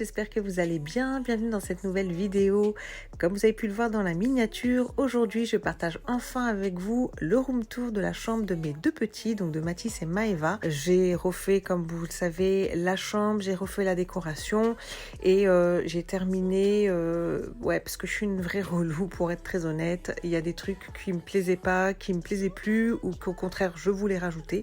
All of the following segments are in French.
j'espère que vous allez bien. Bienvenue dans cette nouvelle vidéo. Comme vous avez pu le voir dans la miniature, aujourd'hui je partage enfin avec vous le room tour de la chambre de mes deux petits, donc de Mathis et Maëva. J'ai refait, comme vous le savez, la chambre, j'ai refait la décoration et j'ai terminé, parce que je suis une vraie relou pour être très honnête. Il y a des trucs qui me plaisaient pas, qui me plaisaient plus ou qu'au contraire je voulais rajouter.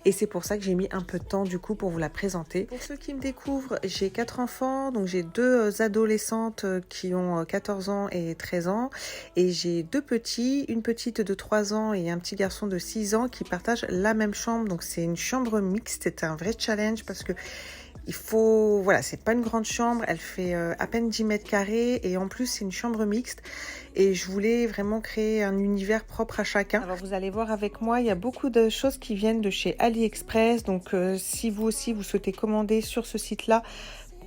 Et c'est pour ça que j'ai mis un peu de temps du coup pour vous la présenter. Pour ceux qui me découvrent, j'ai 4 enfants, donc j'ai 2 adolescentes qui ont 14 ans et 13 ans. Et j'ai 2 petits, une petite de 3 ans et un petit garçon de 6 ans qui partagent la même chambre. Donc c'est une chambre mixte, c'est un vrai challenge parce que il faut, voilà, c'est pas une grande chambre, elle fait à peine 10 mètres carrés et en plus c'est une chambre mixte et je voulais vraiment créer un univers propre à chacun. Alors vous allez voir avec moi, il y a beaucoup de choses qui viennent de chez AliExpress, donc si vous aussi vous souhaitez commander sur ce site-là,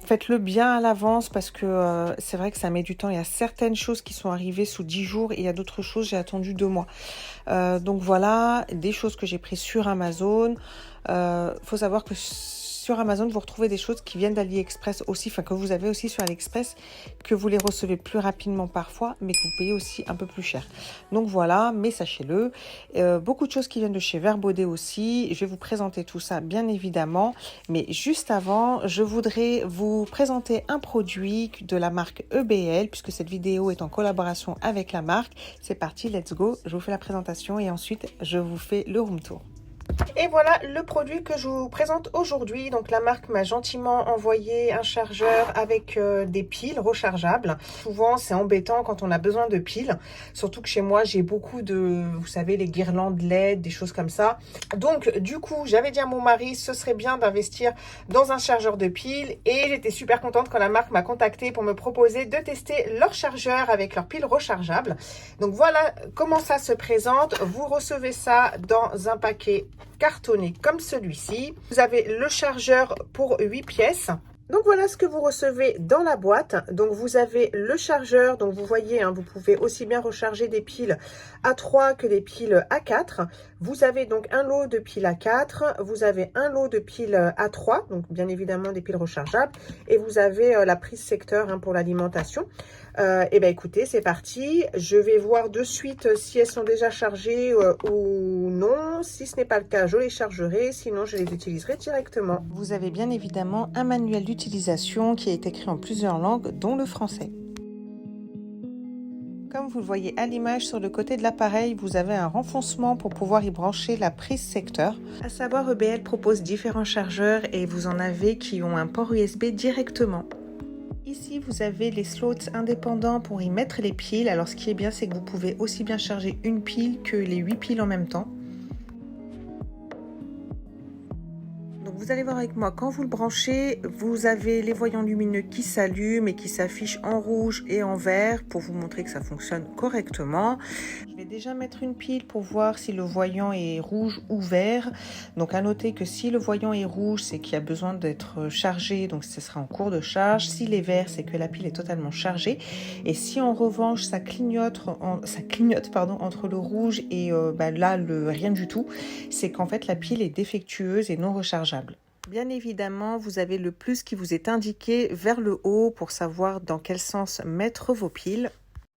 faites-le bien à l'avance parce que c'est vrai que ça met du temps. Il y a certaines choses qui sont arrivées sous 10 jours et il y a d'autres choses, j'ai attendu 2 mois. Donc voilà, des choses que j'ai prises sur Amazon. Faut savoir que sur Amazon, vous retrouvez des choses qui viennent d'AliExpress aussi, enfin que vous avez aussi sur AliExpress, que vous les recevez plus rapidement parfois, mais que vous payez aussi un peu plus cher. Donc voilà, mais sachez-le, beaucoup de choses qui viennent de chez Verbaudet aussi. Je vais vous présenter tout ça, bien évidemment. Mais juste avant, je voudrais vous présenter un produit de la marque EBL, puisque cette vidéo est en collaboration avec la marque. C'est parti, let's go. Je vous fais la présentation et ensuite, je vous fais le room tour. Et voilà le produit que je vous présente aujourd'hui. Donc la marque m'a gentiment envoyé un chargeur avec des piles rechargeables. Souvent c'est embêtant quand on a besoin de piles, surtout que chez moi j'ai beaucoup de, vous savez, les guirlandes LED, des choses comme ça. Donc du coup j'avais dit à mon mari ce serait bien d'investir dans un chargeur de piles et j'étais super contente quand la marque m'a contactée pour me proposer de tester leur chargeur avec leurs piles rechargeables. Donc voilà comment ça se présente. Vous recevez ça dans un paquet cartonné comme celui-ci. Vous avez le chargeur pour 8 pièces. Donc voilà ce que vous recevez dans la boîte. Donc vous avez le chargeur, donc vous voyez, vous pouvez aussi bien recharger des piles A3 que des piles A4. Vous avez donc un lot de piles A4, vous avez un lot de piles A3, donc bien évidemment des piles rechargeables, et vous avez la prise secteur pour l'alimentation. Et bien écoutez, c'est parti. Je vais voir de suite si elles sont déjà chargées ou non. Si ce n'est pas le cas, je les chargerai. Sinon, je les utiliserai directement. Vous avez bien évidemment un manuel d'utilisation qui est écrit en plusieurs langues, dont le français. Comme vous le voyez à l'image, sur le côté de l'appareil, vous avez un renfoncement pour pouvoir y brancher la prise secteur. À savoir, EBL propose différents chargeurs et vous en avez qui ont un port USB directement. Ici, vous avez les slots indépendants pour y mettre les piles. Alors, ce qui est bien, c'est que vous pouvez aussi bien charger une pile que les 8 piles en même temps. Donc, vous allez voir avec moi, quand vous le branchez, vous avez les voyants lumineux qui s'allument et qui s'affichent en rouge et en vert pour vous montrer que ça fonctionne correctement. Je vais déjà mettre une pile pour voir si le voyant est rouge ou vert. Donc à noter que si le voyant est rouge, c'est qu'il y a besoin d'être chargé, donc ce sera en cours de charge. S'il est vert, c'est que la pile est totalement chargée. Et si en revanche ça clignote entre le rouge et là le rien du tout, c'est qu'en fait la pile est défectueuse et non rechargeable. Bien évidemment, vous avez le plus qui vous est indiqué vers le haut pour savoir dans quel sens mettre vos piles.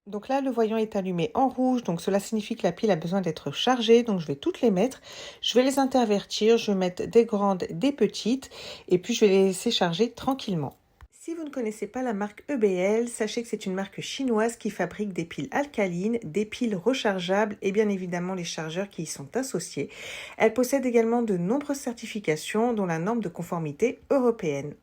Donc là, le voyant est allumé en rouge, donc cela signifie que la pile a besoin d'être chargée. Donc je vais toutes les mettre, je vais les intervertir, je vais mettre des grandes, des petites, et puis je vais les laisser charger tranquillement. Si vous ne connaissez pas la marque EBL, sachez que c'est une marque chinoise qui fabrique des piles alcalines, des piles rechargeables et bien évidemment les chargeurs qui y sont associés. Elle possède également de nombreuses certifications, dont la norme de conformité européenne.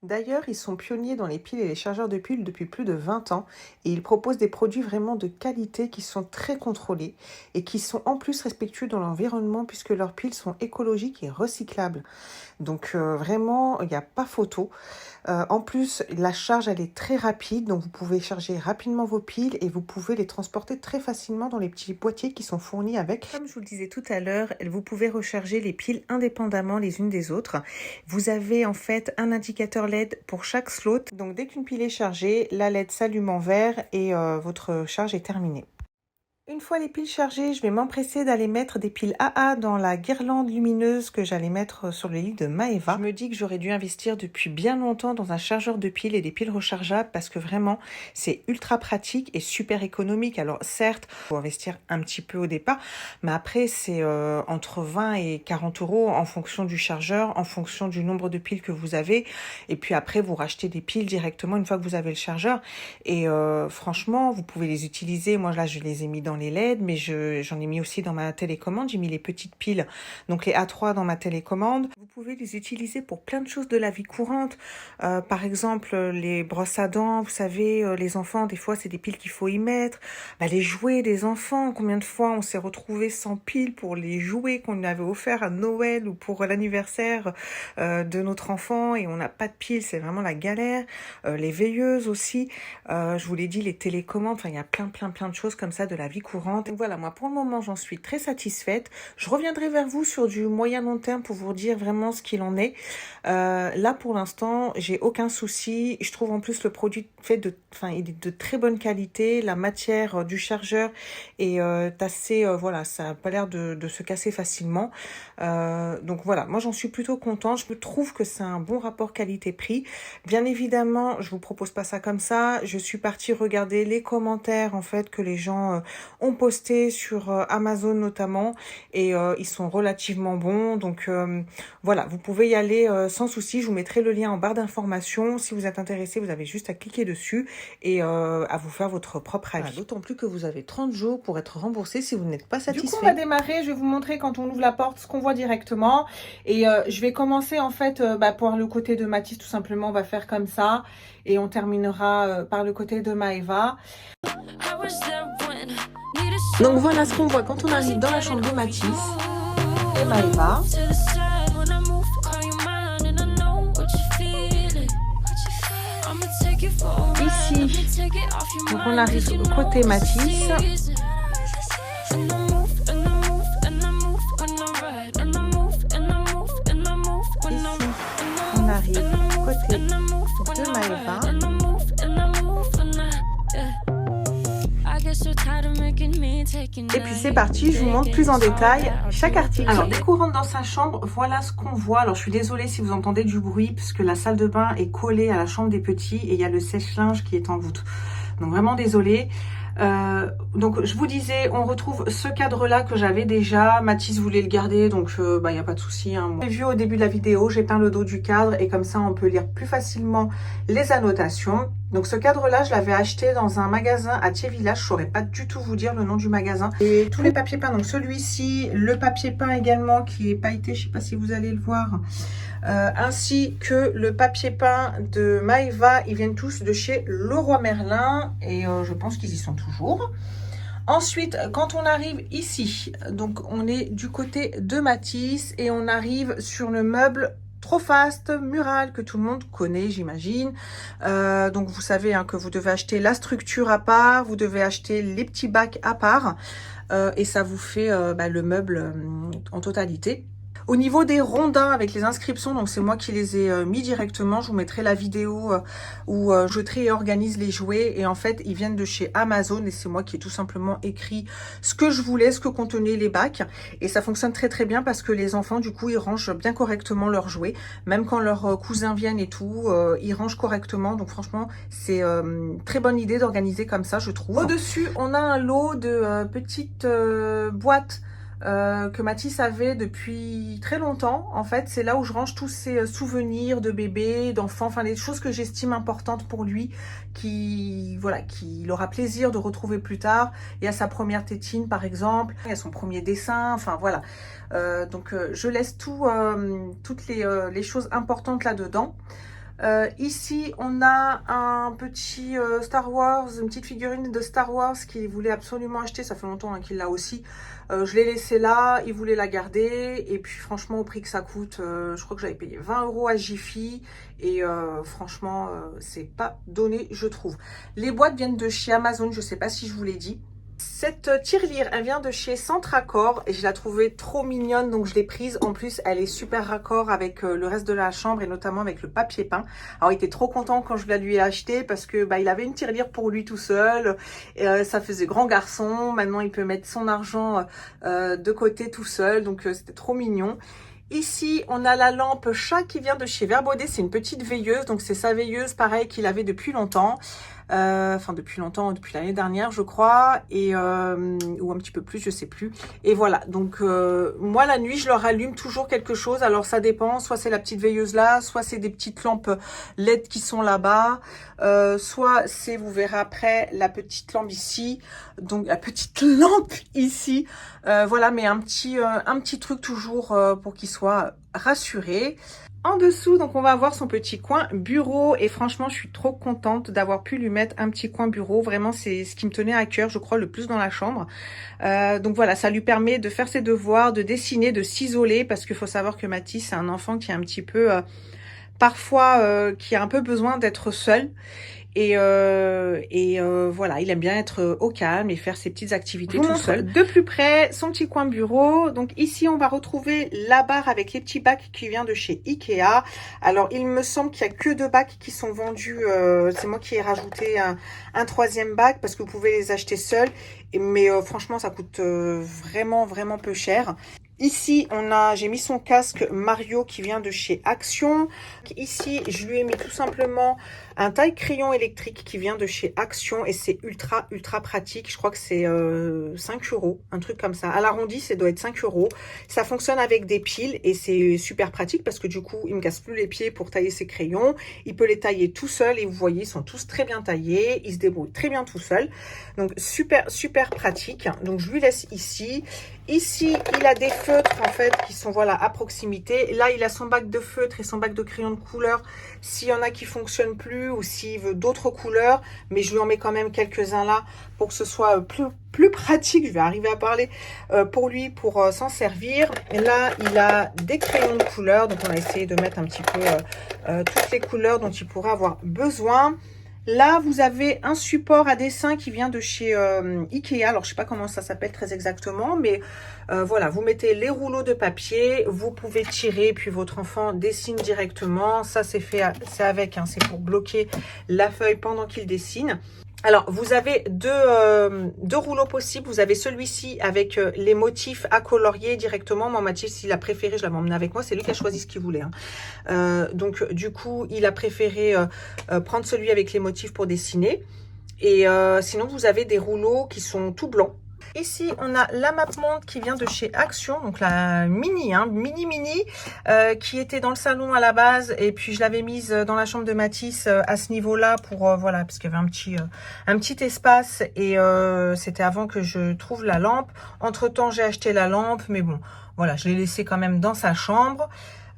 D'ailleurs, ils sont pionniers dans les piles et les chargeurs de piles depuis plus de 20 ans et ils proposent des produits vraiment de qualité qui sont très contrôlés et qui sont en plus respectueux dans l'environnement puisque leurs piles sont écologiques et recyclables. Donc vraiment, il n'y a pas photo. En plus, la charge, elle est très rapide, donc vous pouvez charger rapidement vos piles et vous pouvez les transporter très facilement dans les petits boîtiers qui sont fournis avec. Comme je vous le disais tout à l'heure, vous pouvez recharger les piles indépendamment les unes des autres. Vous avez en fait un indicateur LED pour chaque slot. Donc dès qu'une pile est chargée, la LED s'allume en vert et votre charge est terminée. Une fois les piles chargées, je vais m'empresser d'aller mettre des piles AA dans la guirlande lumineuse que j'allais mettre sur le lit de Maeva. Je me dis que j'aurais dû investir depuis bien longtemps dans un chargeur de piles et des piles rechargeables parce que vraiment, c'est ultra pratique et super économique. Alors certes, il faut investir un petit peu au départ, mais après, c'est entre 20 et 40 euros en fonction du chargeur, en fonction du nombre de piles que vous avez. Et puis après, vous rachetez des piles directement une fois que vous avez le chargeur. Et franchement, vous pouvez les utiliser. Moi, là, je les ai mis dans les LED, mais j'en ai mis aussi dans ma télécommande. J'ai mis les petites piles, donc les A3 dans ma télécommande. Vous pouvez les utiliser pour plein de choses de la vie courante. Par exemple, les brosses à dents, vous savez, les enfants, des fois, c'est des piles qu'il faut y mettre. Bah, les jouets des enfants, combien de fois on s'est retrouvé sans piles pour les jouets qu'on avait offerts à Noël ou pour l'anniversaire de notre enfant et on n'a pas de piles, c'est vraiment la galère. Les veilleuses aussi, je vous l'ai dit, les télécommandes, enfin, il y a plein de choses comme ça de la vie courante. Donc voilà, moi pour le moment j'en suis très satisfaite. Je reviendrai vers vous sur du moyen long terme pour vous dire vraiment ce qu'il en est. Là pour l'instant j'ai aucun souci. Je trouve en plus le produit il est de très bonne qualité. La matière du chargeur est assez, voilà, ça n'a pas l'air de se casser facilement. Donc voilà, moi j'en suis plutôt contente. Je trouve que c'est un bon rapport qualité-prix. Bien évidemment, je vous propose pas ça comme ça. Je suis partie regarder les commentaires en fait que les gens ont posté sur Amazon notamment et ils sont relativement bons. Donc voilà, vous pouvez y aller sans souci. Je vous mettrai le lien en barre d'informations. Si vous êtes intéressé, vous avez juste à cliquer dessus et à vous faire votre propre avis. Voilà, d'autant plus que vous avez 30 jours pour être remboursé si vous n'êtes pas satisfait. Du coup, on va démarrer. Je vais vous montrer quand on ouvre la porte ce qu'on voit directement. Et je vais commencer en fait par le côté de Mathis tout simplement. On va faire comme ça et on terminera par le côté de Maeva. Donc voilà ce qu'on voit quand on arrive dans la chambre de Mathis et Maeva. Ici, donc on arrive côté Mathis. Ici, on arrive côté de Maeva. Et puis c'est parti, je vous montre plus en détail chaque article. Alors dès qu'on rentre dans sa chambre, voilà ce qu'on voit. Alors je suis désolée si vous entendez du bruit puisque la salle de bain est collée à la chambre des petits et il y a le sèche-linge qui est en voûte. Donc vraiment désolée. Donc je vous disais, on retrouve ce cadre là que j'avais déjà. Mathis voulait le garder, donc il n'y a pas de souci, hein. J'ai vu au début de la vidéo, j'ai peint le dos du cadre et comme ça on peut lire plus facilement les annotations. Donc ce cadre là je l'avais acheté dans un magasin à Thiers Village, je saurais pas du tout vous dire le nom du magasin. Et tous les papiers peints, donc celui-ci, le papier peint également qui est pailleté, je sais pas si vous allez le voir, ainsi que le papier peint de Maeva, ils viennent tous de chez Leroy Merlin et je pense qu'ils y sont toujours. Ensuite, quand on arrive ici, donc on est du côté de Mathis et on arrive sur le meuble Trofast mural que tout le monde connaît, j'imagine. Donc vous savez hein, que vous devez acheter la structure à part, vous devez acheter les petits bacs à part et ça vous fait le meuble en totalité. Au niveau des rondins avec les inscriptions, donc c'est moi qui les ai mis directement. Je vous mettrai la vidéo où je trie et organise les jouets. Et en fait, ils viennent de chez Amazon et c'est moi qui ai tout simplement écrit ce que je voulais, ce que contenaient les bacs. Et ça fonctionne très bien parce que les enfants, du coup, ils rangent bien correctement leurs jouets. Même quand leurs cousins viennent et tout, ils rangent correctement. Donc franchement, c'est très bonne idée d'organiser comme ça, je trouve. Au-dessus, on a un lot de petites boîtes que Mathis avait depuis très longtemps. En fait, c'est là où je range tous ses souvenirs de bébé, d'enfant, enfin les choses que j'estime importantes pour lui, qu'il aura plaisir de retrouver plus tard. Il y a sa première tétine par exemple, il y a son premier dessin, enfin voilà. Donc je laisse toutes les choses importantes là-dedans. Ici, on a un petit Star Wars, une petite figurine de Star Wars qu'il voulait absolument acheter. Ça fait longtemps hein, qu'il l'a aussi. Je l'ai laissé là, il voulait la garder. Et puis franchement, au prix que ça coûte, je crois que j'avais payé 20 € à Jiffy. Et franchement, c'est pas donné, je trouve. Les boîtes viennent de chez Amazon, je sais pas si je vous l'ai dit. Cette tirelire, elle vient de chez Centre Accord et je la trouvais trop mignonne, donc je l'ai prise. En plus, elle est super raccord avec le reste de la chambre et notamment avec le papier peint. Alors, il était trop content quand je la lui ai acheté parce que il avait une tirelire pour lui tout seul. Et, ça faisait grand garçon. Maintenant, il peut mettre son argent de côté tout seul, donc c'était trop mignon. Ici, on a la lampe chat qui vient de chez Verbaudet. C'est une petite veilleuse, donc c'est sa veilleuse, pareil, qu'il avait depuis longtemps. Enfin depuis longtemps, depuis l'année dernière je crois, et ou un petit peu plus, je sais plus. Et voilà, donc moi la nuit je leur allume toujours quelque chose, alors ça dépend, soit c'est la petite veilleuse là, soit c'est des petites lampes LED qui sont là-bas, soit c'est, vous verrez après, la petite lampe ici, donc la petite lampe ici, voilà, mais un petit truc toujours pour qu'il soit rassuré. En dessous, donc on va avoir son petit coin bureau et franchement, je suis trop contente d'avoir pu lui mettre un petit coin bureau. Vraiment, c'est ce qui me tenait à cœur, je crois, le plus dans la chambre. Donc voilà, ça lui permet de faire ses devoirs, de dessiner, de s'isoler parce qu'il faut savoir que Mathis, c'est un enfant qui est un petit peu, parfois, qui a un peu besoin d'être seul. Et voilà, il aime bien être au calme et faire ses petites activités tout seul. De plus près, son petit coin bureau. Donc ici, on va retrouver la barre avec les petits bacs qui vient de chez Ikea. Alors, il me semble qu'il n'y a que 2 bacs qui sont vendus. C'est moi qui ai rajouté un 3e bac parce que vous pouvez les acheter seuls. Mais franchement, ça coûte vraiment peu cher. Ici, j'ai mis son casque Mario qui vient de chez Action. Ici, je lui ai mis tout simplement un taille-crayon électrique qui vient de chez Action et c'est ultra pratique. Je crois que c'est 5 €, un truc comme ça. À l'arrondi, ça doit être 5 €. Ça fonctionne avec des piles et c'est super pratique parce que du coup, il me casse plus les pieds pour tailler ses crayons. Il peut les tailler tout seul et vous voyez, ils sont tous très bien taillés. Il se débrouille très bien tout seul. Donc, super pratique. Donc, je lui laisse ici. Ici, il a des feutres en fait qui sont voilà à proximité. Là, il a son bac de feutre et son bac de crayon de couleur. S'il y en a qui fonctionnent plus ou s'il veut d'autres couleurs, mais je lui en mets quand même quelques-uns là pour que ce soit plus pratique. Je vais arriver à parler pour lui pour s'en servir. Et là, il a des crayons de couleur, donc on a essayé de mettre un petit peu toutes les couleurs dont il pourrait avoir besoin. Là, vous avez un support à dessin qui vient de chez Ikea. Alors, je sais pas comment ça s'appelle très exactement, mais voilà, vous mettez les rouleaux de papier, vous pouvez tirer, puis votre enfant dessine directement. Ça, c'est fait, c'est avec, hein, c'est pour bloquer la feuille pendant qu'il dessine. Alors, vous avez deux rouleaux possibles. Vous avez celui-ci avec les motifs à colorier directement. Moi, Mathis, il a préféré, je l'avais emmené avec moi. C'est lui qui a choisi ce qu'il voulait. Hein. Donc, du coup, il a préféré prendre celui avec les motifs pour dessiner. Et sinon, vous avez des rouleaux qui sont tout blancs. Ici, on a la map monde qui vient de chez Action, donc la mini, hein, mini, qui était dans le salon à la base, et puis je l'avais mise dans la chambre de Mathis à ce niveau-là pour, voilà, parce qu'il y avait un petit espace, et c'était avant que je trouve la lampe. Entre-temps, j'ai acheté la lampe, mais bon, voilà, je l'ai laissée quand même dans sa chambre.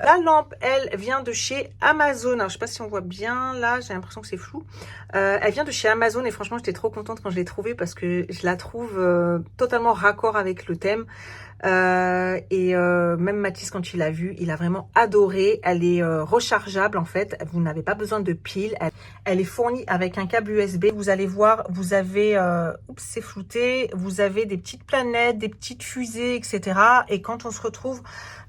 La lampe, elle, vient de chez Amazon. Alors, je sais pas si on voit bien là, j'ai l'impression que c'est flou. Elle vient de chez Amazon et franchement, j'étais trop contente quand je l'ai trouvée parce que je la trouve totalement raccord avec le thème. Même Mathis, quand il l'a vue, il a vraiment adoré. Elle est rechargeable en fait. Vous n'avez pas besoin de pile. Elle est fournie avec un câble USB. Vous allez voir, vous avez, oups, c'est flouté. Vous avez des petites planètes, des petites fusées, etc. Et quand on se retrouve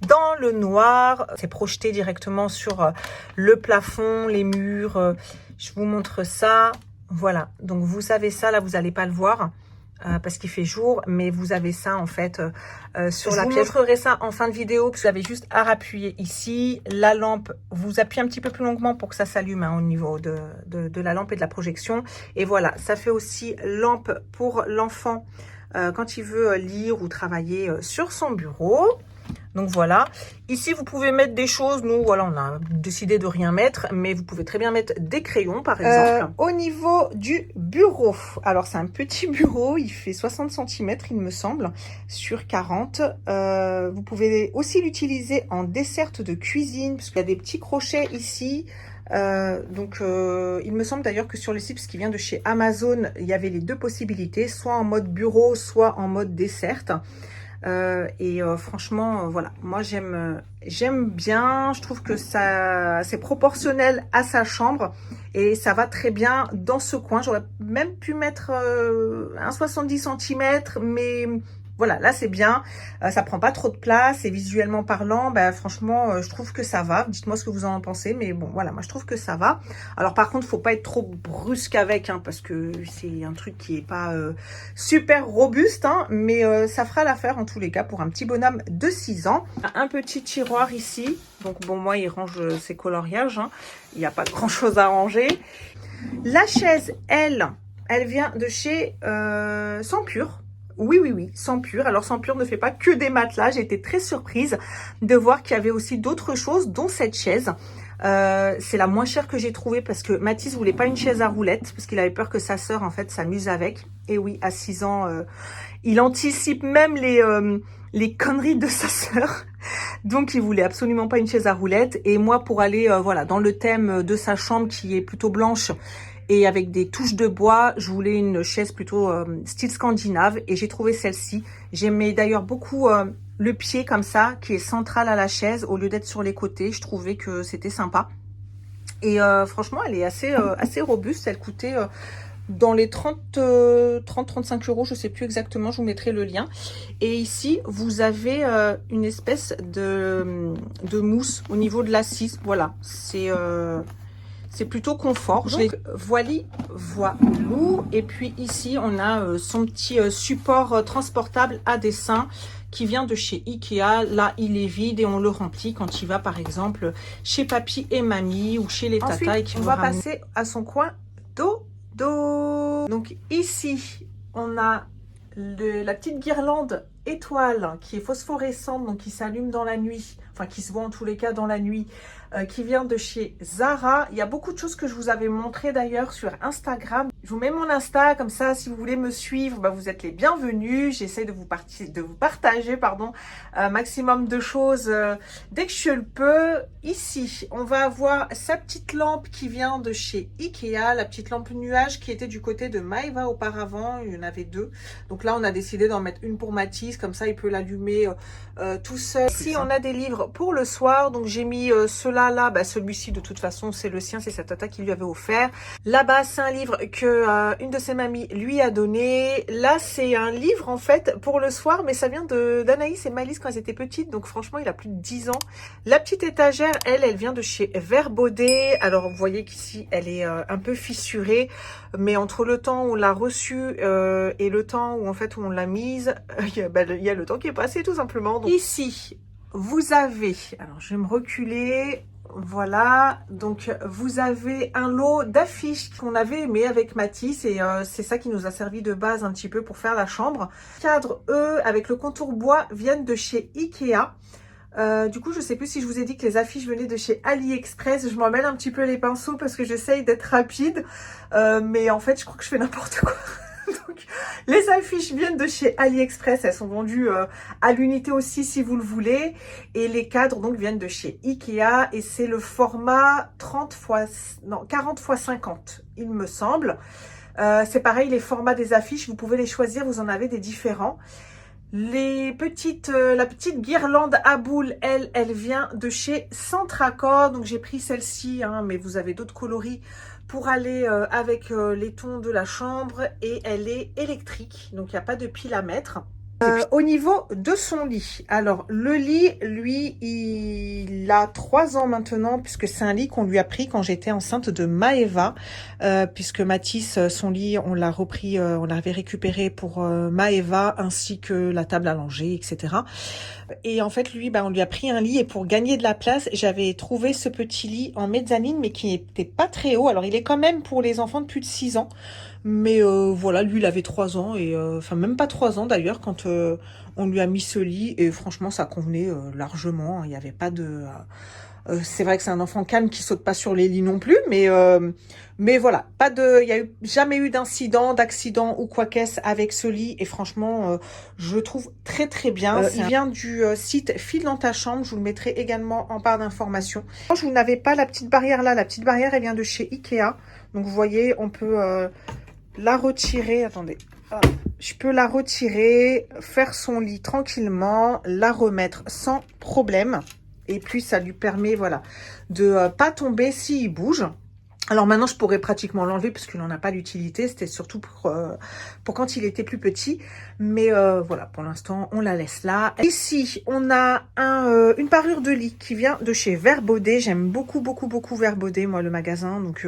dans le noir, c'est projeté directement sur le plafond, les murs. Je vous montre ça. Voilà. Donc vous avez ça. Là, vous n'allez pas le voir. Parce qu'il fait jour, mais vous avez ça en fait sur la pièce. Je vous montrerai ça en fin de vidéo, puis vous avez juste à appuyer ici. La lampe, vous appuyez un petit peu plus longuement pour que ça s'allume hein, au niveau de la lampe et de la projection. Et voilà, ça fait aussi lampe pour l'enfant quand il veut lire ou travailler sur son bureau. Donc voilà, ici vous pouvez mettre des choses, nous voilà on a décidé de rien mettre, mais vous pouvez très bien mettre des crayons par exemple. Au niveau du bureau, alors c'est un petit bureau, il fait 60 cm il me semble, sur 40. Vous pouvez aussi l'utiliser en desserte de cuisine, parce qu'il y a des petits crochets ici. Il me semble d'ailleurs que sur le site, parce qu'il vient de chez Amazon, il y avait les deux possibilités, soit en mode bureau, soit en mode desserte. Franchement, voilà, moi j'aime bien. Je trouve que ça c'est proportionnel à sa chambre et ça va très bien dans ce coin. J'aurais même pu mettre un 70 cm, mais voilà, là c'est bien, ça prend pas trop de place et visuellement parlant, bah, franchement, je trouve que ça va. Dites-moi ce que vous en pensez, mais bon, voilà, moi je trouve que ça va. Alors par contre, faut pas être trop brusque avec, hein, parce que c'est un truc qui est pas super robuste, hein, mais ça fera l'affaire en tous les cas pour un petit bonhomme de 6 ans. Un petit tiroir ici, donc bon, moi il range ses coloriages, hein. Il n'y a pas grand chose à ranger. La chaise, elle vient de chez Sempure. Oui, Sempure. Alors Sempure ne fait pas que des matelas. J'ai été très surprise de voir qu'il y avait aussi d'autres choses, dont cette chaise. C'est la moins chère que j'ai trouvée parce que Mathis voulait pas une chaise à roulettes parce qu'il avait peur que sa sœur en fait s'amuse avec. Et oui, à 6 ans, il anticipe même les conneries de sa sœur. Donc il voulait absolument pas une chaise à roulettes. Et moi, pour aller voilà, dans le thème de sa chambre qui est plutôt blanche et avec des touches de bois, je voulais une chaise plutôt style scandinave et j'ai trouvé celle-ci. J'aimais d'ailleurs beaucoup le pied comme ça qui est central à la chaise au lieu d'être sur les côtés. Je trouvais que c'était sympa. Et franchement, elle est assez robuste. Elle coûtait dans les 30-35 euros, je sais plus exactement, je vous mettrai le lien. Et ici, vous avez une espèce de mousse au niveau de l'assise. Voilà, c'est plutôt confort. Donc, voilou. Et puis ici, on a son petit support transportable à dessin qui vient de chez Ikea. Là, il est vide et on le remplit quand il va, par exemple, chez papy et mamie ou chez les tatas. Et qui on va passer à son coin dodo. Donc ici, on a la petite guirlande étoile qui est phosphorescente, donc qui s'allume dans la nuit, enfin qui se voit en tous les cas dans la nuit, qui vient de chez Zara. Il y a beaucoup de choses que je vous avais montré d'ailleurs sur Instagram. Je vous mets mon Insta, comme ça si vous voulez me suivre, bah, vous êtes les bienvenus. J'essaie de vous partager maximum de choses dès que je le peux. Ici, on va avoir sa petite lampe qui vient de chez Ikea, la petite lampe nuage qui était du côté de Maeva auparavant. Il y en avait deux. Donc là, on a décidé d'en mettre une pour Mathis, comme ça il peut l'allumer tout seul. Ici, on a des livres pour le soir. Donc j'ai mis ceux-là, bah, celui-ci de toute façon c'est le sien, c'est sa tata qui lui avait offert. Là-bas c'est un livre que une de ses mamies lui a donné. Là c'est un livre en fait pour le soir, mais ça vient d'Anaïs et Maëlys quand elles étaient petites, donc franchement il a plus de 10 ans. La petite étagère, elle vient de chez Verbaudet. Alors vous voyez qu'ici elle est un peu fissurée, mais entre le temps où on l'a reçue et le temps où en fait où on l'a mise, il y a le temps qui est passé tout simplement. Donc, ici vous avez, alors je vais me reculer. Voilà, donc vous avez un lot d'affiches qu'on avait aimé avec Mathis et c'est ça qui nous a servi de base un petit peu pour faire la chambre. Cadres, eux, avec le contour bois, viennent de chez Ikea. Du coup, je sais plus si je vous ai dit que les affiches venaient de chez AliExpress. Je m'en mêle un petit peu les pinceaux parce que j'essaye d'être rapide. Mais en fait, je crois que je fais n'importe quoi. Donc, les affiches viennent de chez AliExpress. Elles sont vendues à l'unité aussi si vous le voulez. Et les cadres donc viennent de chez Ikea. Et c'est le format 40 x 50, il me semble. C'est pareil, les formats des affiches, vous pouvez les choisir. Vous en avez des différents. La petite guirlande à boules, elle vient de chez Centracor. Donc j'ai pris celle-ci, hein, mais vous avez d'autres coloris pour aller avec les tons de la chambre. Et elle est électrique, donc il n'y a pas de pile à mettre. Au niveau de son lit, alors le lit, lui, il a 3 ans maintenant, puisque c'est un lit qu'on lui a pris quand j'étais enceinte de Maeva, puisque Mathis, son lit, on l'a repris, on l'avait récupéré pour Maeva, ainsi que la table à langer, etc. Et en fait, lui, on lui a pris un lit, et pour gagner de la place, j'avais trouvé ce petit lit en mezzanine, mais qui n'était pas très haut. Alors, il est quand même pour les enfants de plus de 6 ans. Mais voilà, lui, il avait 3 ans, et enfin, même pas 3 ans d'ailleurs, quand on lui a mis ce lit, et franchement, ça convenait largement. Il n'y avait pas de... c'est vrai que c'est un enfant calme qui saute pas sur les lits non plus, mais voilà, il y a jamais eu d'incident, d'accident ou quoi qu'est-ce avec ce lit, et franchement, je le trouve très très bien. Il vient du site File dans ta chambre, je vous le mettrai également en barre d'informations. Je vous n'avez pas la petite barrière là, la petite barrière elle vient de chez Ikea, donc vous voyez, on peut la retirer, attendez, je peux la retirer, faire son lit tranquillement, la remettre sans problème. Et puis, ça lui permet, voilà, de pas tomber s'il bouge. Alors maintenant, je pourrais pratiquement l'enlever parce qu'il n'en a pas d'utilité. C'était surtout pour quand il était plus petit. Mais voilà, pour l'instant, on la laisse là. Ici, on a une parure de lit qui vient de chez Verbaudet. J'aime beaucoup, beaucoup, beaucoup Verbaudet, moi, le magasin. Donc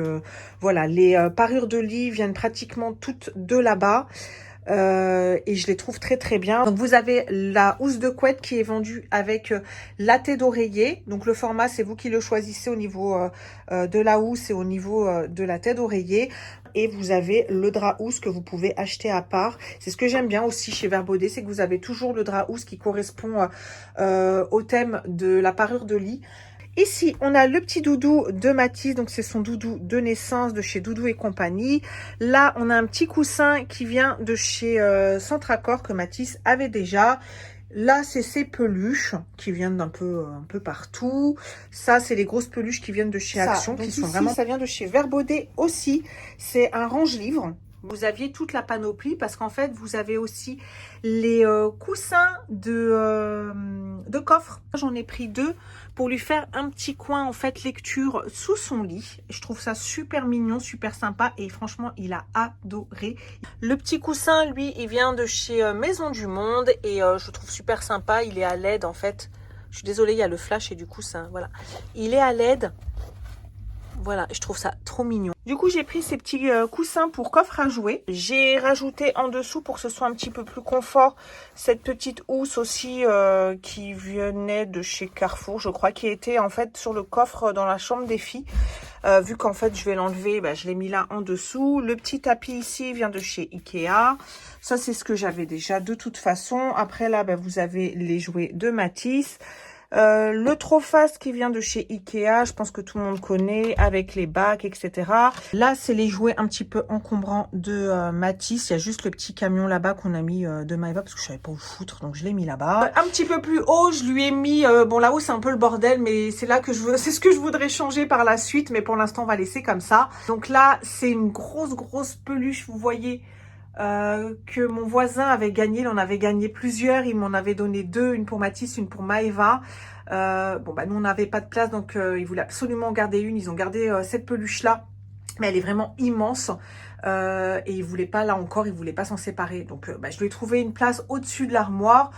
voilà, les parures de lit viennent pratiquement toutes de là-bas. Et je les trouve très très bien. Donc vous avez la housse de couette qui est vendue avec la tête d'oreiller. Donc le format, c'est vous qui le choisissez au niveau de la housse et au niveau de la tête d'oreiller. Et vous avez le drap housse que vous pouvez acheter à part. C'est ce que j'aime bien aussi chez Verbaudet, c'est que vous avez toujours le drap housse qui correspond au thème de la parure de lit. Ici, on a le petit doudou de Matisse, donc c'est son doudou de naissance de chez Doudou et compagnie. Là, on a un petit coussin qui vient de chez Centracor que Matisse avait déjà. Là, c'est ses peluches qui viennent un peu partout. Ça, c'est les grosses peluches qui viennent de chez Action, qui sont vraiment... Ça vient de chez Verbaudet aussi. C'est un range-livre. Vous aviez toute la panoplie parce qu'en fait, vous avez aussi les coussins de coffre. J'en ai pris 2 pour lui faire un petit coin en fait lecture sous son lit. Je trouve ça super mignon, super sympa et franchement, il a adoré. Le petit coussin, lui, il vient de chez Maison du Monde et je le trouve super sympa. Il est à LED en fait. Je suis désolée, il y a le flash et du coussin. Voilà. Il est à LED. Voilà, je trouve ça trop mignon. Du coup, j'ai pris ces petits coussins pour coffre à jouets. J'ai rajouté en dessous pour que ce soit un petit peu plus confort cette petite housse aussi qui venait de chez Carrefour, je crois, qui était en fait sur le coffre dans la chambre des filles. Vu qu'en fait, je vais l'enlever, bah, je l'ai mis là en dessous. Le petit tapis ici vient de chez Ikea. Ça, c'est ce que j'avais déjà de toute façon. Après, là, bah, vous avez les jouets de Matisse. Le Trofast qui vient de chez Ikea, je pense que tout le monde connaît, avec les bacs, etc. Là, c'est les jouets un petit peu encombrants de Matisse. Il y a juste le petit camion là-bas qu'on a mis de Maëva parce que je savais pas où foutre, donc je l'ai mis là-bas. Un petit peu plus haut, je lui ai mis, bon là-haut c'est un peu le bordel, mais c'est là que je veux, c'est ce que je voudrais changer par la suite, mais pour l'instant on va laisser comme ça. Donc là, c'est une grosse peluche, vous voyez. Que mon voisin avait gagné, il en avait gagné plusieurs, il m'en avait donné 2, une pour Matisse, une pour Maëva. Bon bah nous on n'avait pas de place donc ils voulaient absolument garder une, ils ont gardé cette peluche là, mais elle est vraiment immense et ils voulaient pas, là encore ils voulaient pas s'en séparer, donc bah, je lui ai trouvé une place au-dessus de l'armoire.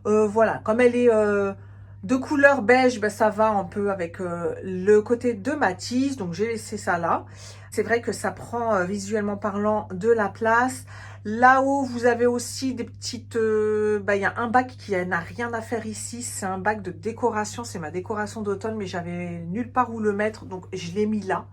Voilà, comme elle est de couleur beige, bah, ça va un peu avec le côté de Matisse, donc j'ai laissé ça là. C'est vrai que ça prend visuellement parlant de la place. Là-haut, vous avez aussi des petites... il y a un bac qui n'a rien à faire ici. C'est un bac de décoration. C'est ma décoration d'automne, mais j'avais nulle part où le mettre. Donc, je l'ai mis là.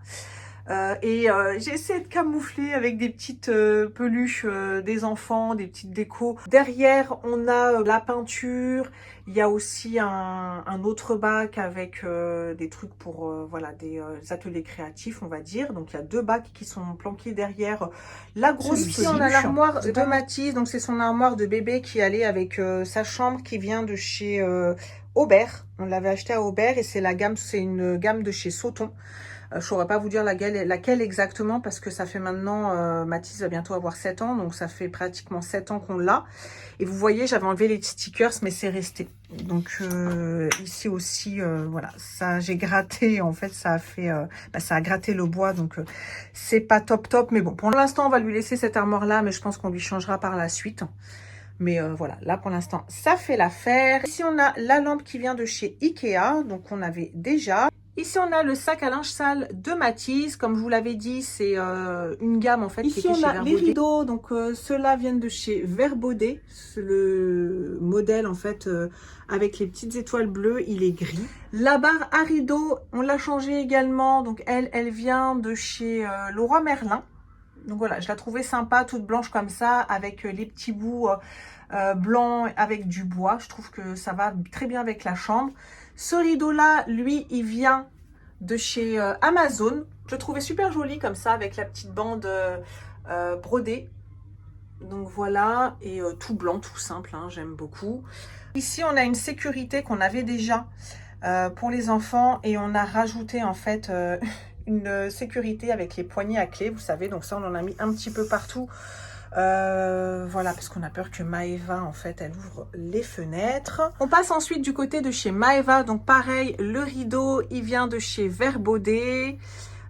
J'ai essayé de camoufler avec des petites peluches des enfants, des petites décos. Derrière, on a la peinture. Il y a aussi un autre bac avec des trucs pour voilà, des ateliers créatifs, on va dire. Donc, il y a 2 bacs qui sont planqués derrière la grosse peluche. Ici, on a l'armoire de Matisse. Donc, c'est son armoire de bébé qui allait avec sa chambre qui vient de chez Aubert. On l'avait acheté à Aubert et c'est la gamme, c'est une gamme de chez Sauton. Je ne saurais pas vous dire laquelle exactement parce que ça fait maintenant, Matisse va bientôt avoir 7 ans, donc ça fait pratiquement 7 ans qu'on l'a. Et vous voyez, j'avais enlevé les stickers, mais c'est resté. Donc ici aussi, voilà, ça j'ai gratté, en fait ça a fait, ça a gratté le bois, donc c'est pas top, mais bon, pour l'instant on va lui laisser cette armoire là, mais je pense qu'on lui changera par la suite. Mais voilà, là pour l'instant, ça fait l'affaire. Ici, on a la lampe qui vient de chez Ikea, donc on avait déjà. Ici, on a le sac à linge sale de Matisse. Comme je vous l'avais dit, c'est une gamme en fait. Ici, on a les rideaux. Donc, ceux-là viennent de chez Verbaudet. Le modèle en fait avec les petites étoiles bleues, il est gris. La barre à rideaux, on l'a changée également. Donc, elle vient de chez Leroy Merlin. Donc voilà, je la trouvais sympa, toute blanche comme ça, avec les petits bouts blancs avec du bois. Je trouve que ça va très bien avec la chambre. Ce rideau-là, lui, il vient de chez Amazon. Je le trouvais super joli comme ça, avec la petite bande brodée. Donc voilà, et tout blanc, tout simple, hein, j'aime beaucoup. Ici, on a une sécurité qu'on avait déjà pour les enfants et on a rajouté en fait... une sécurité avec les poignées à clé, vous savez, donc ça on en a mis un petit peu partout Voilà, parce qu'on a peur que Maeva, en fait, elle ouvre les fenêtres. On passe ensuite du côté de chez Maeva. Donc pareil, le rideau, il vient de chez Verbaudet.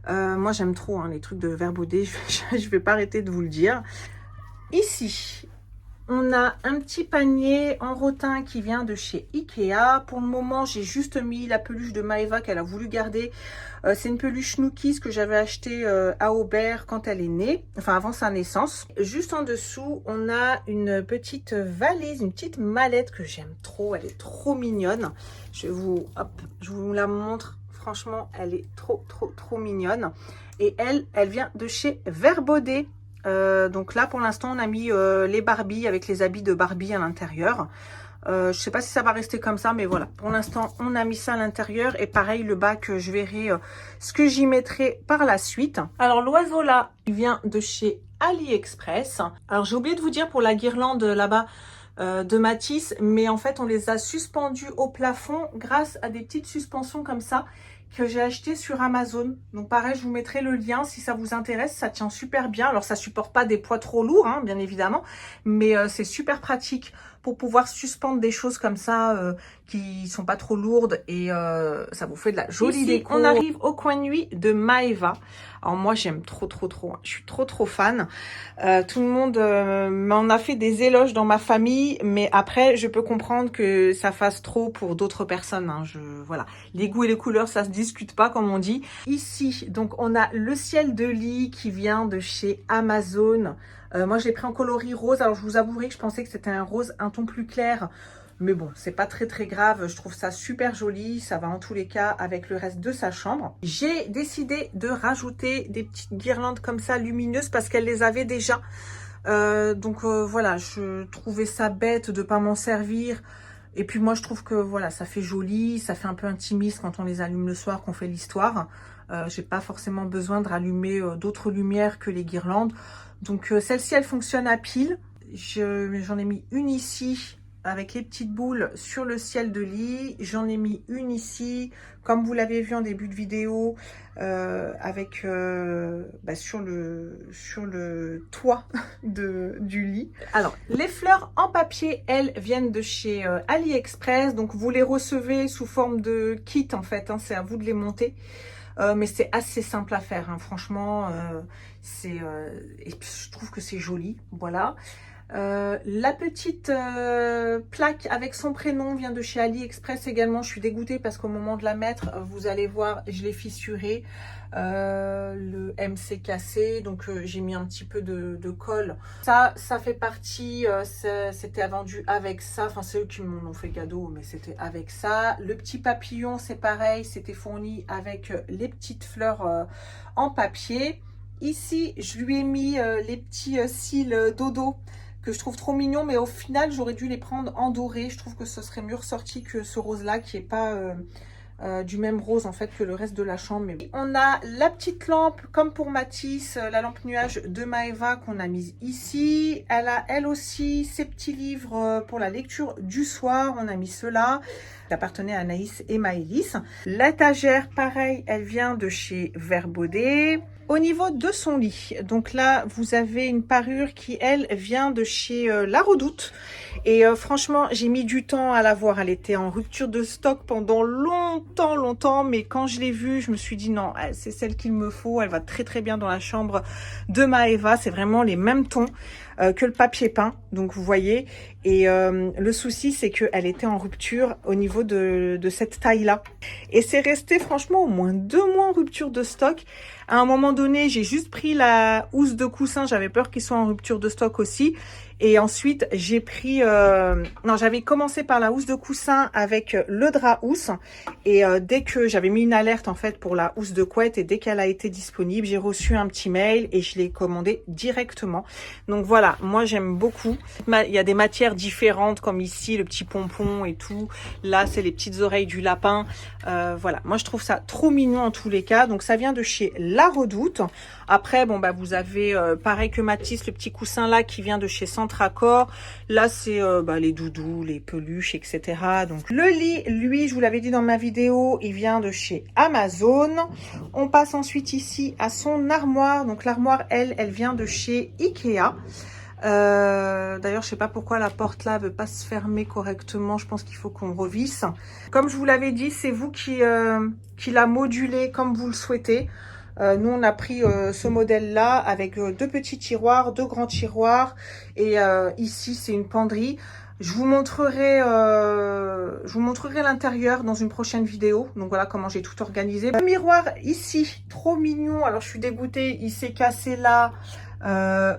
Moi, j'aime trop hein, les trucs de Verbaudet. Je vais pas arrêter de vous le dire. Ici, on a un petit panier en rotin qui vient de chez Ikea. Pour le moment, j'ai juste mis la peluche de Maeva qu'elle a voulu garder. C'est une peluche Nookies que j'avais achetée à Aubert quand elle est née, enfin avant sa naissance. Juste en dessous, on a une petite valise, une petite mallette que j'aime trop. Elle est trop mignonne. Je vous la montre. Franchement, elle est trop mignonne. Et elle vient de chez Verbaudet. Donc là, pour l'instant, on a mis les Barbie avec les habits de Barbie à l'intérieur. Je sais pas si ça va rester comme ça, mais voilà. Pour l'instant, on a mis ça à l'intérieur. Et pareil, le bac, je verrai ce que j'y mettrai par la suite. Alors, l'oiseau là, il vient de chez AliExpress. Alors, j'ai oublié de vous dire pour la guirlande là-bas de Matisse, mais en fait, on les a suspendus au plafond grâce à des petites suspensions comme ça que j'ai acheté sur Amazon. Donc pareil, je vous mettrai le lien si ça vous intéresse. Ça tient super bien. Alors ça supporte pas des poids trop lourds, hein, bien évidemment, mais c'est super pratique pour pouvoir suspendre des choses comme ça qui sont pas trop lourdes et ça vous fait de la jolie déco. On arrive au coin de nuit de Maeva. Alors moi j'aime trop hein. Je suis trop fan. Tout le monde m'en a fait des éloges dans ma famille, mais après je peux comprendre que ça fasse trop pour d'autres personnes, hein. Voilà, les goûts et les couleurs ça se discute pas comme on dit. Ici donc on a le ciel de lit qui vient de chez Amazon. Moi je l'ai pris en coloris rose. Alors je vous avouerai que je pensais que c'était un rose un ton plus clair, mais bon, c'est pas très grave. Je trouve ça super joli. Ça va en tous les cas avec le reste de sa chambre. J'ai décidé de rajouter des petites guirlandes comme ça lumineuses parce qu'elle les avait déjà. Donc voilà, je trouvais ça bête de pas m'en servir. Et puis moi je trouve que voilà, ça fait joli, ça fait un peu intimiste quand on les allume le soir, qu'on fait l'histoire. J'ai pas forcément besoin de rallumer d'autres lumières que les guirlandes. Donc celle-ci elle fonctionne à pile. J'en ai mis une ici avec les petites boules sur le ciel de lit. J'en ai mis une ici, comme vous l'avez vu en début de vidéo, avec sur le toit du lit. Alors, les fleurs en papier, elles viennent de chez AliExpress. Donc, vous les recevez sous forme de kit, en fait. Hein, c'est à vous de les monter. Mais c'est assez simple à faire, hein. Franchement, et je trouve que c'est joli. Voilà. La petite plaque avec son prénom vient de chez AliExpress également. Je suis dégoûtée parce qu'au moment de la mettre, vous allez voir, je l'ai fissuré. Le M s'est cassé, donc j'ai mis un petit peu de colle. Ça fait partie, c'était vendu avec ça. Enfin, c'est eux qui m'en ont fait cadeau, mais c'était avec ça. Le petit papillon, c'est pareil, c'était fourni avec les petites fleurs en papier. Ici, je lui ai mis les petits cils dodo que je trouve trop mignon, mais au final j'aurais dû les prendre en doré. Je trouve que ce serait mieux ressorti que ce rose là qui est pas du même rose en fait que le reste de la chambre. Mais oui. On a la petite lampe comme pour Matisse, la lampe nuage de Maeva qu'on a mise ici. Elle a elle aussi ses petits livres pour la lecture du soir. On a mis cela. Ça appartenait à Anaïs et Maëlys. L'étagère, pareil, elle vient de chez Verbaudet. Au niveau de son lit, donc là, vous avez une parure qui, elle, vient de chez La Redoute. Et franchement, j'ai mis du temps à la voir. Elle était en rupture de stock pendant longtemps. Mais quand je l'ai vue, je me suis dit non, c'est celle qu'il me faut. Elle va très bien dans la chambre de Maeva. C'est vraiment les mêmes tons que le papier peint. Donc vous voyez. Et le souci, c'est qu'elle était en rupture au niveau de cette taille-là. Et c'est resté franchement au moins 2 mois en rupture de stock. À un moment donné, j'ai juste pris la housse de coussin. J'avais peur qu'ils soient en rupture de stock aussi. Et ensuite, j'ai pris... non, j'avais commencé par la housse de coussin avec le drap housse. Et dès que j'avais mis une alerte en fait pour la housse de couette et dès qu'elle a été disponible, j'ai reçu un petit mail et je l'ai commandé directement. Donc voilà, moi j'aime beaucoup. Il y a des matières différentes comme ici, le petit pompon et tout. Là, c'est les petites oreilles du lapin. Voilà, moi je trouve ça trop mignon en tous les cas. Donc ça vient de chez La Redoute. Après, bon bah vous avez pareil que Matisse, le petit coussin là qui vient de chez Centracor. Là c'est les doudous, les peluches, etc. Donc le lit, lui, je vous l'avais dit dans ma vidéo, il vient de chez Amazon. On passe ensuite ici à son armoire. Donc l'armoire, elle vient de chez Ikea. D'ailleurs, je sais pas pourquoi la porte là veut pas se fermer correctement. Je pense qu'il faut qu'on revisse. Comme je vous l'avais dit, c'est vous qui la modulez comme vous le souhaitez. Nous, on a pris ce modèle-là avec deux petits tiroirs, deux grands tiroirs. Et ici, c'est une penderie. Je vous montrerai l'intérieur dans une prochaine vidéo. Donc voilà comment j'ai tout organisé. Le miroir ici, trop mignon. Alors, je suis dégoûtée, il s'est cassé là.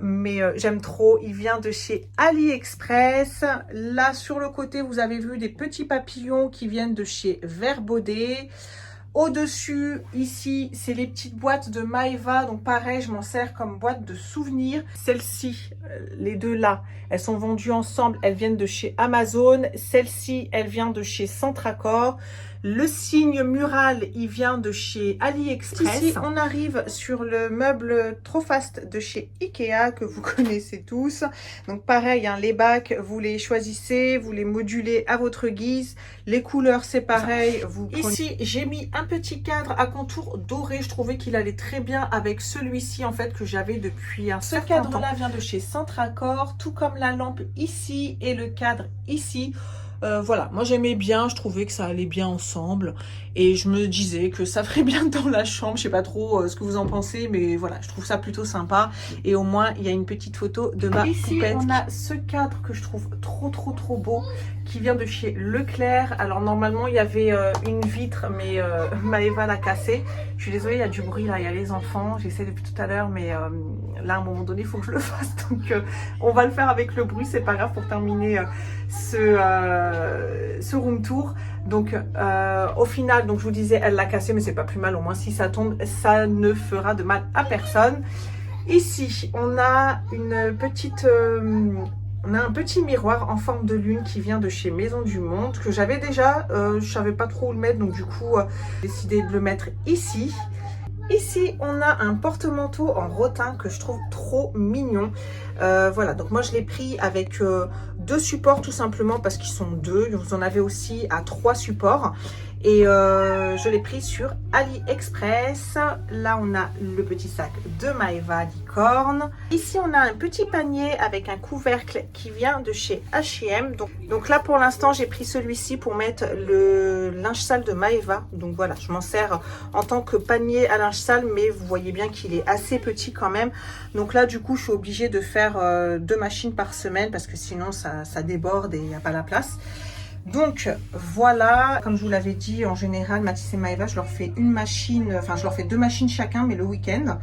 Mais j'aime trop. Il vient de chez AliExpress. Là, sur le côté, vous avez vu des petits papillons qui viennent de chez Vert Baudet. Au-dessus, ici, c'est les petites boîtes de Maeva. Donc pareil, je m'en sers comme boîte de souvenirs. Celles-ci, les deux là, elles sont vendues ensemble. Elles viennent de chez Amazon. Celle-ci, elle vient de chez Centracor. Le signe mural, il vient de chez AliExpress. Ici, on arrive sur le meuble Trop Fast de chez Ikea, que vous connaissez tous. Donc pareil, hein, les bacs, vous les choisissez, vous les modulez à votre guise. Les couleurs, c'est pareil. Ici, j'ai mis un petit cadre à contour doré. Je trouvais qu'il allait très bien avec celui-ci, en fait, que j'avais depuis un certain temps. Ce cadre-là vient de chez Centracor, tout comme la lampe ici et le cadre ici. Voilà, moi j'aimais bien, je trouvais que ça allait bien ensemble et je me disais que ça ferait bien dans la chambre. Je sais pas trop ce que vous en pensez, mais voilà, je trouve ça plutôt sympa et au moins il y a une petite photo de ma poupette. On a ce cadre que je trouve trop beau qui vient de chez Leclerc. Alors normalement il y avait une vitre, mais Maeva l'a cassée. Je suis désolée, il y a du bruit là, il y a les enfants, j'essaie depuis tout à l'heure, mais là à un moment donné il faut que je le fasse, donc on va le faire avec le bruit, c'est pas grave, pour terminer ce room tour. Donc au final, donc je vous disais, elle l'a cassé, mais c'est pas plus mal, au moins si ça tombe, ça ne fera de mal à personne. Ici, on a une petite on a un petit miroir en forme de lune qui vient de chez Maison du Monde, que j'avais déjà, je savais pas trop où le mettre, donc du coup j'ai décidé de le mettre ici. Ici, on a un porte-manteau en rotin que je trouve trop mignon. Voilà, donc moi je l'ai pris avec deux supports tout simplement parce qu'ils sont deux. Vous en avez aussi à 3 supports. Et je l'ai pris sur AliExpress. Là, on a le petit sac de Maeva Licorne. Ici, on a un petit panier avec un couvercle qui vient de chez H&M. Donc là, pour l'instant, j'ai pris celui-ci pour mettre le linge sale de Maeva. Donc voilà, je m'en sers en tant que panier à linge sale, mais vous voyez bien qu'il est assez petit quand même. Donc là, du coup, je suis obligée de faire 2 machines par semaine parce que sinon, ça déborde et il n'y a pas la place. Donc voilà, comme je vous l'avais dit, en général, Mathis et Maeva, je leur fais une machine, enfin je leur fais 2 machines chacun, mais le week-end.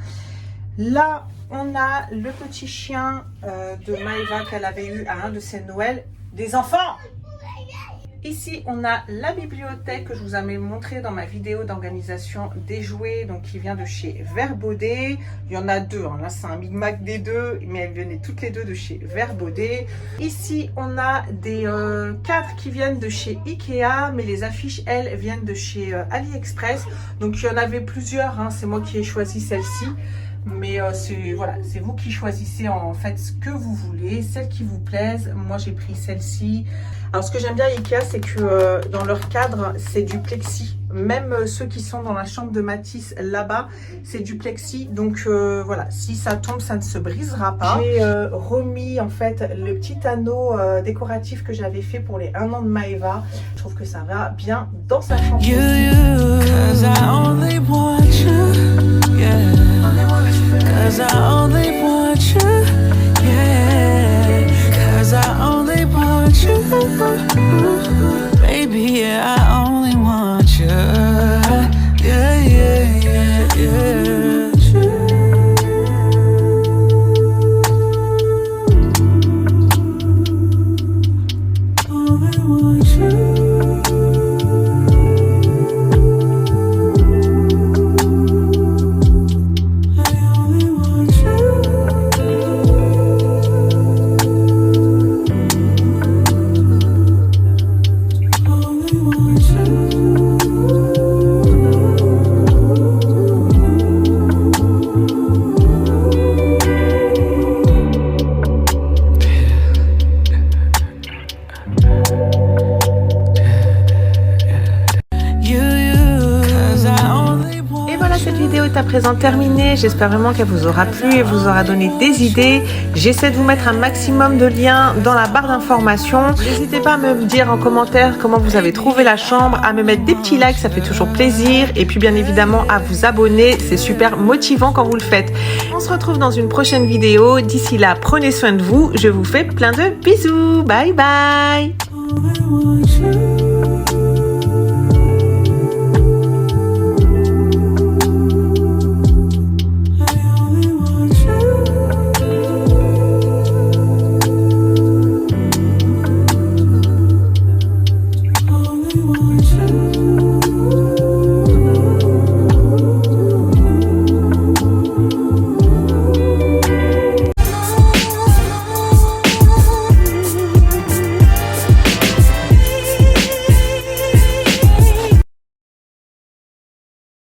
Là, on a le petit chien de Maeva qu'elle avait eu à un de ses Noëls. Des enfants! Ici, on a la bibliothèque que je vous avais montré dans ma vidéo d'organisation des jouets, donc qui vient de chez Vert Baudet. Il y en a 2, hein. Là c'est un Big Mac des 2, mais elles venaient toutes les 2 de chez Vert Baudet. Ici, on a des cadres qui viennent de chez Ikea, mais les affiches, elles, viennent de chez AliExpress. Donc il y en avait plusieurs, hein. C'est moi qui ai choisi celle-ci. Mais voilà, c'est vous qui choisissez en fait ce que vous voulez, celles qui vous plaisent. Moi, j'ai pris celle-ci. Alors, ce que j'aime bien à Ikea, c'est que dans leur cadre, c'est du plexi. Même ceux qui sont dans la chambre de Mathis, là-bas, c'est du plexi. Donc, voilà, si ça tombe, ça ne se brisera pas. J'ai remis, en fait, le petit anneau décoratif que j'avais fait pour les 1 an de Maeva. Je trouve que ça va bien dans sa chambre. Cause I only want you, yeah. Cause I only want you, baby, yeah, I only want you, yeah, yeah, yeah, yeah. Only want you. est à présent terminée. J'espère vraiment qu'elle vous aura plu et vous aura donné des idées. J'essaie de vous mettre un maximum de liens dans la barre d'informations. N'hésitez pas à me dire en commentaire comment vous avez trouvé la chambre, à me mettre des petits likes, ça fait toujours plaisir. Et puis bien évidemment à vous abonner, c'est super motivant quand vous le faites. On se retrouve dans une prochaine vidéo. D'ici là, prenez soin de vous. Je vous fais plein de bisous. Bye bye.